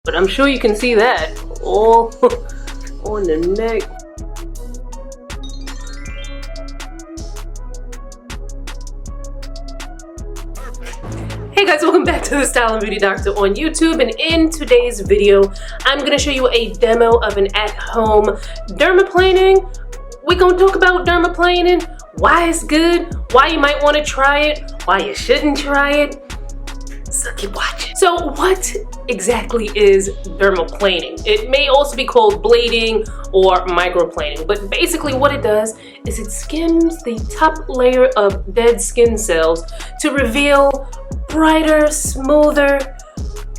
But I'm sure you can see that all on the neck. Hey guys, welcome back to the Style and Beauty Doctor on YouTube, and in today's video I'm going to show you a demo of an at-home dermaplaning. We're going to talk about dermaplaning, why it's good, why you might want to try it, why you shouldn't try it. So keep watching. So what exactly is dermaplaning? It may also be called blading or microplaning, but basically what it does is it skims the top layer of dead skin cells to reveal brighter, smoother,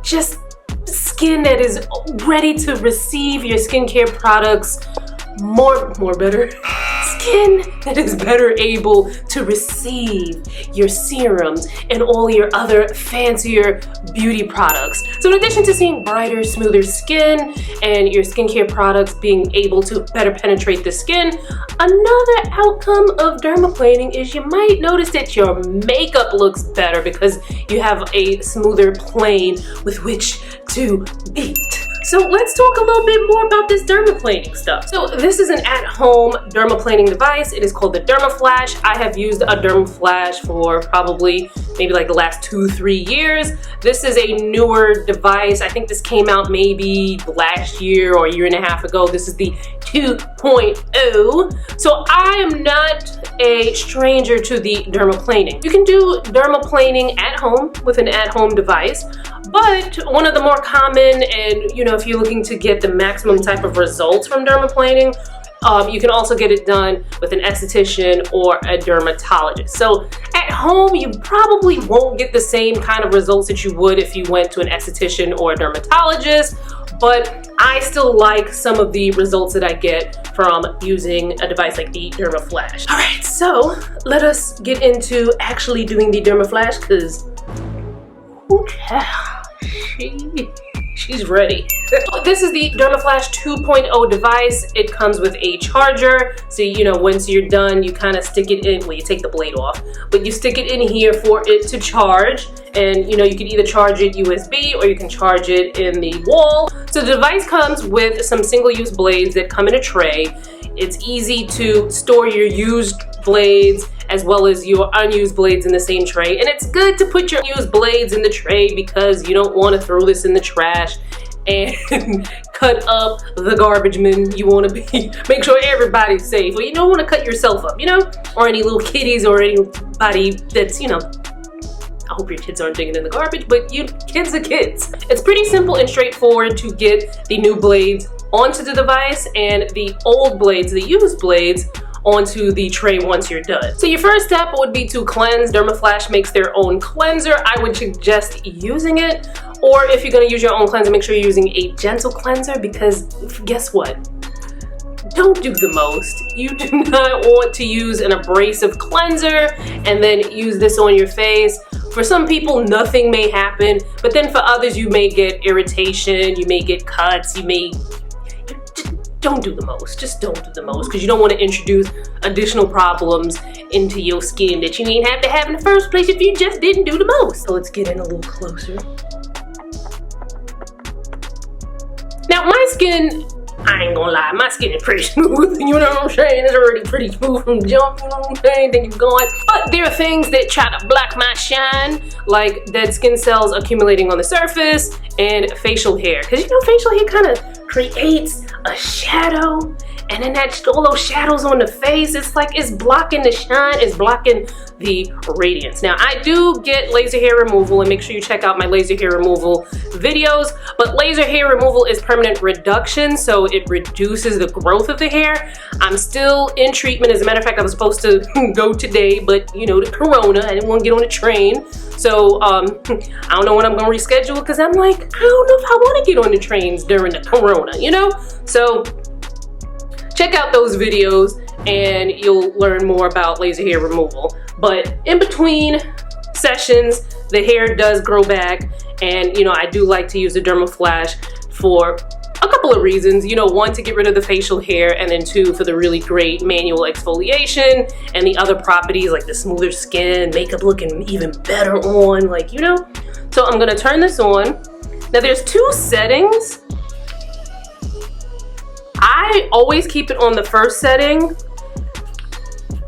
just skin that is ready to receive your skincare products, more better. Skin that is better able to receive your serums and all your other fancier beauty products. So in addition to seeing brighter, smoother skin and your skincare products being able to better penetrate the skin, another outcome of dermaplaning is you might notice that your makeup looks better because you have a smoother plane with which to beat. So let's talk a little bit more about this dermaplaning stuff. So this is an at-home dermaplaning device. It is called the Dermaflash. I have used a Dermaflash for probably maybe like the last 2-3 years. This is a newer device. I think this came out maybe last year or a year and a half ago. This is the 2.0. So I am not a stranger to the dermaplaning. You can do dermaplaning at home with an at-home device, but one of the more common, and if you're looking to get the maximum type of results from dermaplaning, you can also get it done with an esthetician or a dermatologist. So at home, you probably won't get the same kind of results that you would if you went to an esthetician or a dermatologist, but I still like some of the results that I get from using a device like the Dermaflash. All right, so let us get into actually doing the Dermaflash, because she's ready. This is the Dermaflash 2.0 device. It comes with a charger. So, once you're done, you kind of stick it in. Well, you take the blade off, but you stick it in here for it to charge. And, you can either charge it USB or you can charge it in the wall. So the device comes with some single-use blades that come in a tray. It's easy to store your used blades as well as your unused blades in the same tray. And it's good to put your used blades in the tray because you don't want to throw this in the trash and cut up the garbage men. You want to make sure everybody's safe. Well, you don't want to cut yourself up, or any little kitties or anybody that's, I hope your kids aren't digging in the garbage, but kids are kids. It's pretty simple and straightforward to get the new blades onto the device and the old blades, the used blades, onto the tray once you're done. So your first step would be to cleanse. Dermaflash makes their own cleanser. I would suggest using it, or if you're going to use your own cleanser, make sure you're using a gentle cleanser, because guess what? Don't do the most. You do not want to use an abrasive cleanser and then use this on your face. For some people, nothing may happen, but then for others, you may get irritation, you may get cuts, don't do the most. Just don't do the most, because you don't want to introduce additional problems into your skin that you ain't have to have in the first place if you just didn't do the most. So let's get in a little closer. Now my skin, I ain't gonna lie, my skin is pretty smooth, you know what I'm saying? It's already pretty smooth from jump, you know what I'm saying? Then you're going. But there are things that try to block my shine, like dead skin cells accumulating on the surface and facial hair. Because facial hair kind of creates a shadow, and then all those shadows on the face, it's like it's blocking the shine, it's blocking the radiance. Now I do get laser hair removal, and make sure you check out my laser hair removal videos, but laser hair removal is permanent reduction, so it reduces the growth of the hair. I'm still in treatment. As a matter of fact, I was supposed to go today, but the corona, I didn't want to get on the train. So I don't know when I'm gonna reschedule, because I'm like, I don't know if I want to get on the trains during the corona, So check out those videos and you'll learn more about laser hair removal. But in between sessions, the hair does grow back, and I do like to use the Dermaflash for a couple of reasons. One, to get rid of the facial hair, and then two, for the really great manual exfoliation and the other properties like the smoother skin, makeup looking even better on, So I'm gonna turn this on, Now there's two settings. I always keep it on the first setting.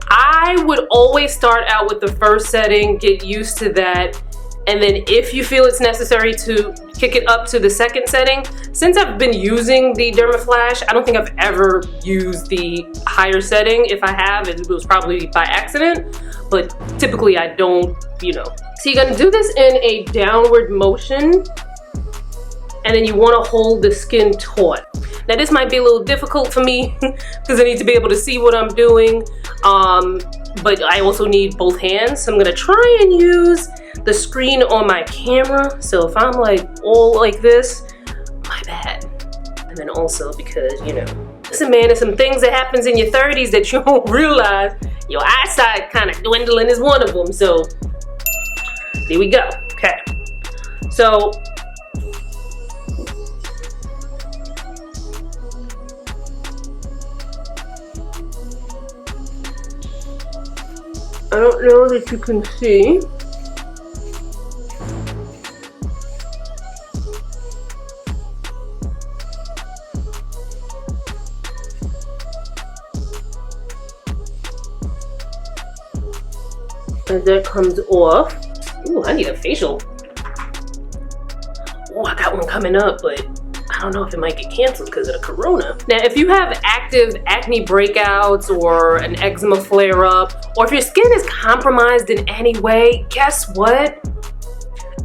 I would always start out with the first setting, get used to that, and then if you feel it's necessary to kick it up to the second setting. Since I've been using the Dermaflash, I don't think I've ever used the higher setting. If I have, it was probably by accident, but typically I don't, you know. So you're gonna do this in a downward motion, and then you wanna hold the skin taut. Now this might be a little difficult for me because I need to be able to see what I'm doing, but I also need both hands. So I'm gonna try and use the screen on my camera. So if I'm like all like this, my bad. And then also because, you know, listen man, there's some things that happens in your 30s that you don't realize. Your eyesight kind of dwindling is one of them. So here we go. Okay. So I don't know that you can see. As that comes off. Ooh, I need a facial. Oh, I got one coming up, but I don't know if it might get canceled because of the corona. Now, if you have active acne breakouts or an eczema flare-up, or if your skin is compromised in any way, guess what?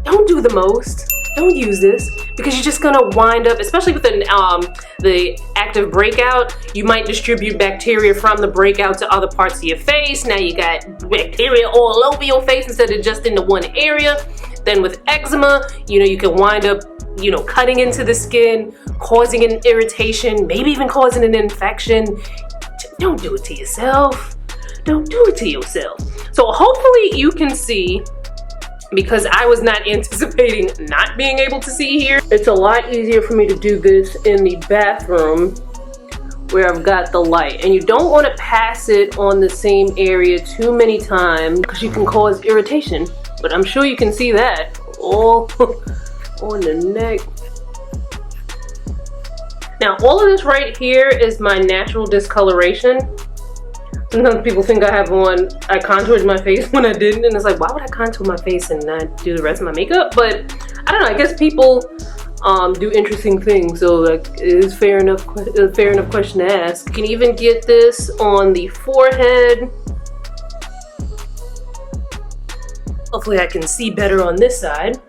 Don't do the most. Don't use this because you're just gonna wind up, especially with the active breakout, you might distribute bacteria from the breakout to other parts of your face. Now you got bacteria all over your face instead of just in the one area. Then with eczema, you know, you can wind up, you know, cutting into the skin, causing an irritation, maybe even causing an infection. Don't do it to yourself. Don't do it to yourself. So hopefully you can see, because I was not anticipating not being able to see here. It's a lot easier for me to do this in the bathroom where I've got the light. And you don't want to pass it on the same area too many times because you can cause irritation. But I'm sure you can see that all on the neck. Now all of this right here is my natural discoloration. Sometimes people think I have on, I contoured my face when I didn't, and it's like, why would I contour my face and not do the rest of my makeup? But I don't know, I guess people do interesting things, so like, it is fair enough question to ask. You can even get this on the forehead. Hopefully I can see better on this side.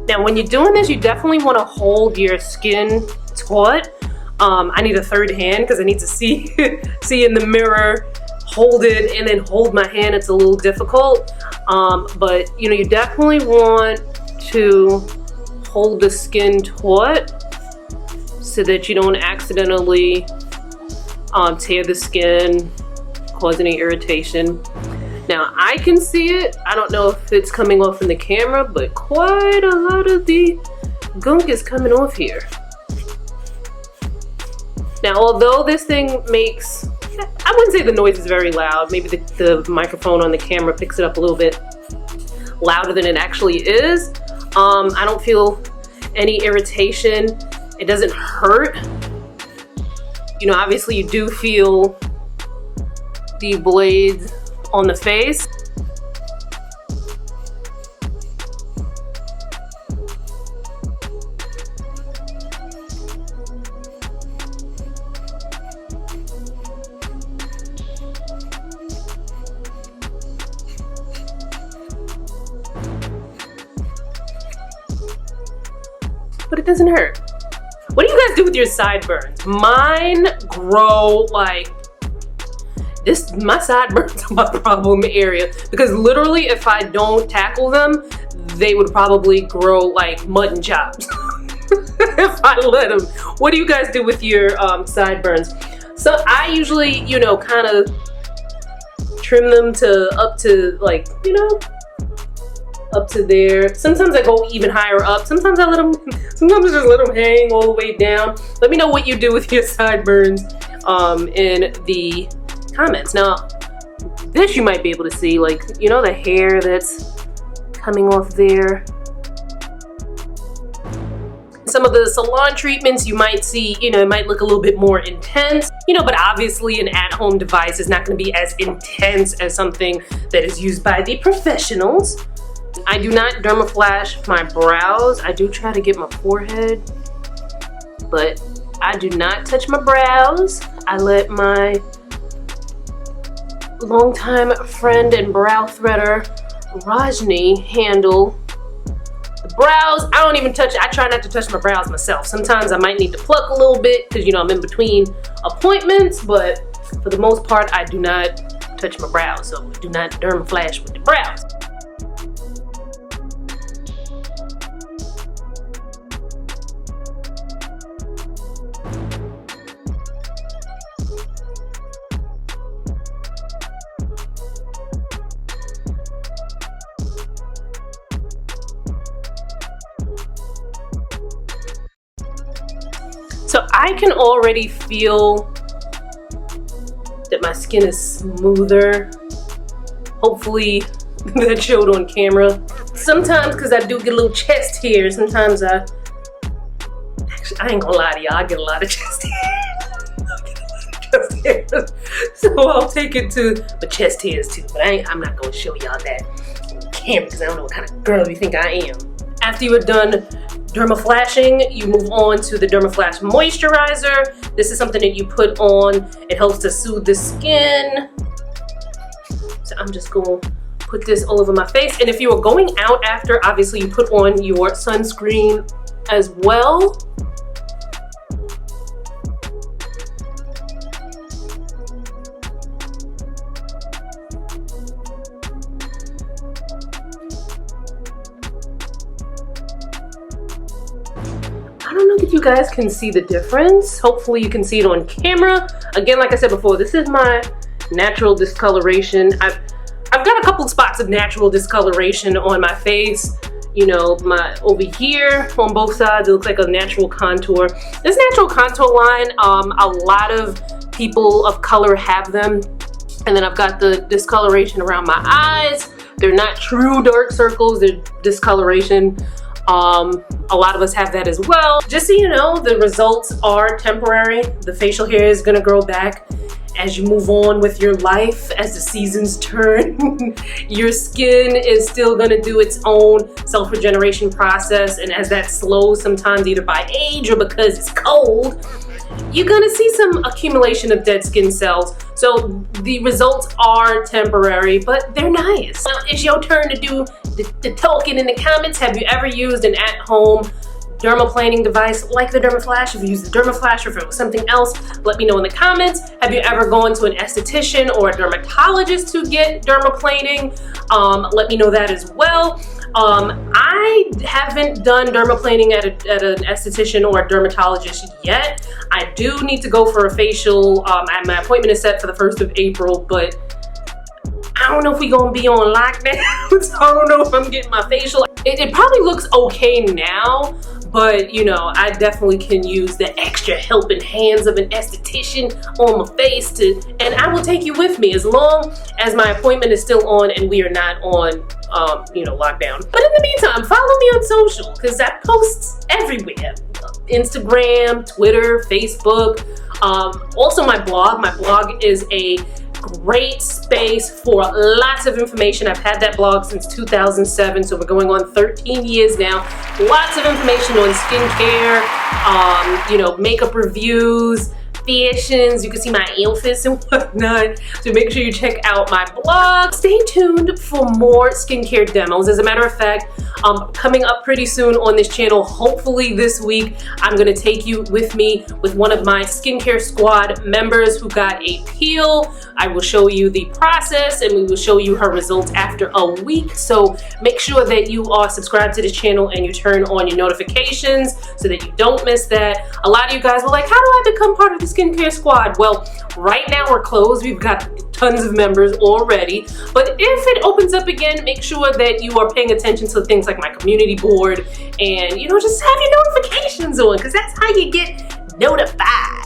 Now, when you're doing this, you definitely want to hold your skin taut. I need a third hand because I need to see see in the mirror, hold it, and then hold my hand. It's a little difficult, but you know, you definitely want to hold the skin taut so that you don't accidentally tear the skin, cause any irritation. Now I can see it. I don't know if it's coming off in the camera, but quite a lot of the gunk is coming off here. Now, although this thing makes, I wouldn't say the noise is very loud. Maybe the microphone on the camera picks it up a little bit louder than it actually is. I don't feel any irritation. It doesn't hurt. You know, obviously you do feel the blades on the face. But it doesn't hurt. What do you guys do with your sideburns? Mine grow like this. My sideburns are my problem area because literally if I don't tackle them, they would probably grow like mutton chops if I let them. What do you guys do with your sideburns? So I usually, you know, kind of trim them to up to like, you know, up to there. Sometimes I go even higher up. Sometimes I sometimes I just let them hang all the way down. Let me know what you do with your sideburns in the comments. Now, this you might be able to see, like, you know, the hair that's coming off there. Some of the salon treatments you might see, you know, it might look a little bit more intense, you know, but obviously an at-home device is not going to be as intense as something that is used by the professionals. I do not dermaflash my brows. I do try to get my forehead, but I do not touch my brows. I let my longtime friend and brow threader Rajni handle the brows. I don't even touch it. I try not to touch my brows myself. Sometimes I might need to pluck a little bit because, you know, I'm in between appointments, but for the most part, I do not touch my brows. So do not dermaflash with the brows. So I can already feel that my skin is smoother. Hopefully that showed on camera. Sometimes, because I do get a little chest hair, sometimes actually, I ain't gonna lie to y'all, I get a lot of chest hair. So I'll take it to the chest hairs too, but I'm not gonna show y'all that on camera because I don't know what kind of girl you think I am. After you are done dermaflashing, you move on to the Dermaflash moisturizer. This is something that you put on. It helps to soothe the skin. So I'm just going to put this all over my face. And if you are going out after, obviously you put on your sunscreen as well. I don't know if you guys can see the difference. Hopefully you can see it on camera. Again, like I said before, this is my natural discoloration. I've got a couple spots of natural discoloration on my face. You know, over here on both sides, it looks like a natural contour. This natural contour line, a lot of people of color have them. And then I've got the discoloration around my eyes. They're not true dark circles, they're discoloration. A lot of us have that as well. Just so you know, the results are temporary. The facial hair is gonna grow back as you move on with your life, as the seasons turn. Your skin is still gonna do its own self-regeneration process, and as that slows, sometimes either by age or because it's cold, you're gonna see some accumulation of dead skin cells. So the results are temporary, but they're nice. Now it's your turn to do the talking in the comments. Have you ever used an at-home dermaplaning device like the Dermaflash? If you use the Dermaflash or if it was something else, let me know in the comments. Have you ever gone to an esthetician or a dermatologist to get dermaplaning? Let me know that as well. I haven't done dermaplaning at an esthetician or a dermatologist yet. I do need to go for a facial. My appointment is set for the 1st of April, but I don't know if we're gonna be on lockdown, so I don't know if I'm getting my facial. It probably looks okay now, but you know, I definitely can use the extra helping hands of an esthetician on my face and I will take you with me as long as my appointment is still on and we are not on, you know, lockdown. But in the meantime, follow me on social because I post everywhere. Instagram, Twitter, Facebook, also my blog. My blog is a great space for lots of information. I've had that blog since 2007, so we're going on 13 years now. Lots of information on skincare, you know, makeup reviews, fashions. You can see my outfits and whatnot. So make sure you check out my blog. Stay tuned for more skincare demos. As a matter of fact, coming up pretty soon on this channel, hopefully this week, I'm gonna take you with me with one of my skincare squad members who got a peel. I will show you the process and we will show you her results after a week. So make sure that you are subscribed to this channel and you turn on your notifications so that you don't miss that. A lot of you guys were like, how do I become part of the skincare squad? Well, right now we're closed. We've got tons of members already. But if it opens up again, make sure that you are paying attention to things like my community board and, you know, just have your notifications on, because that's how you get notified.